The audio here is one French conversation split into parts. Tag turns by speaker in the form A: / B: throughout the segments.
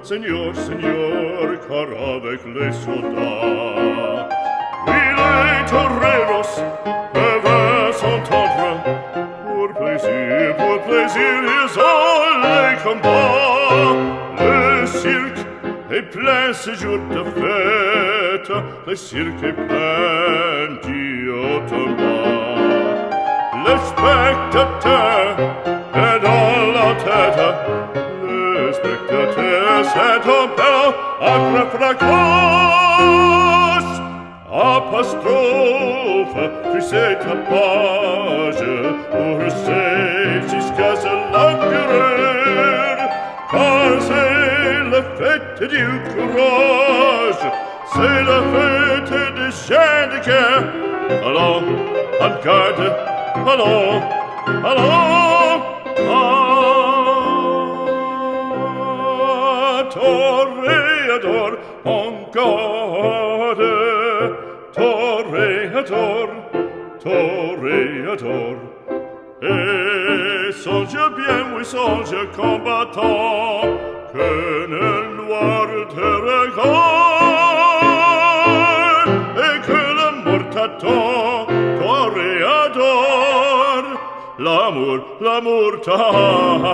A: Seigneur, Seigneur, car avec les soldats, oui, les toreros peuvent s'entendre. Pour plaisir, ils ont les combats. Le cirque est plein ces jours de fête, le cirque est plein d'automats. Le spectateur est dans la tête, le spectateur s'interpelle après la classe. Apostrophe, puis c'est ta page, pour c'est jusqu'à se l'empereur, car c'est la fête du courage, c'est la fête des gens de guerre. Allons, en garde, allons, allons, toréador, en garde. Toréador, toréador. Et songe bien, oui, songe combattant, que le noir te regarde, et que l'amour t'attend, toréador, l'amour t'attend.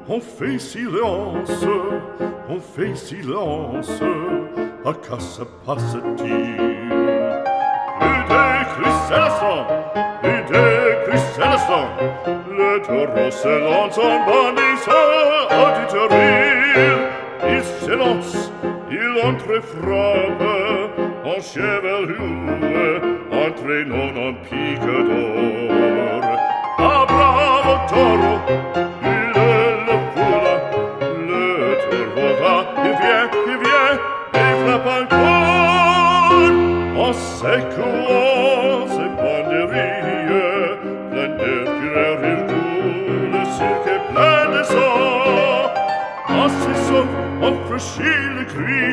A: On fait silence, à quoi se passe-t-il? Plus de cris et le sang, le taureau se lance en bandissant auditorie. Il s'élance, il entre et frappe, en chevelure, entraînant en pique d'or. Ah, bravo taureau! En secouant ses banderilles, plein de fureur il coule, le cirque est plein de sang. En s'essouffle, on franchit le cri,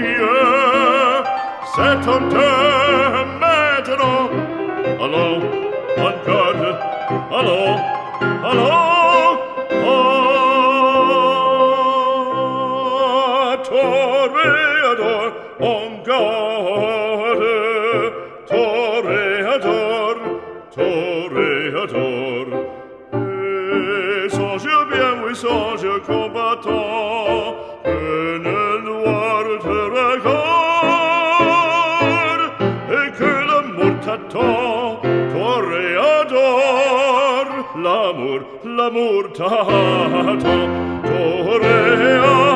A: c'est un temps maintenant. Allons, en garde, allons, allons, toréador, en garde. Toréador, toréador. Et songe bien, oui, songe combattant, que le noir te regarde, et que l'amour t'attend, toréador, l'amour t'attend, toréador.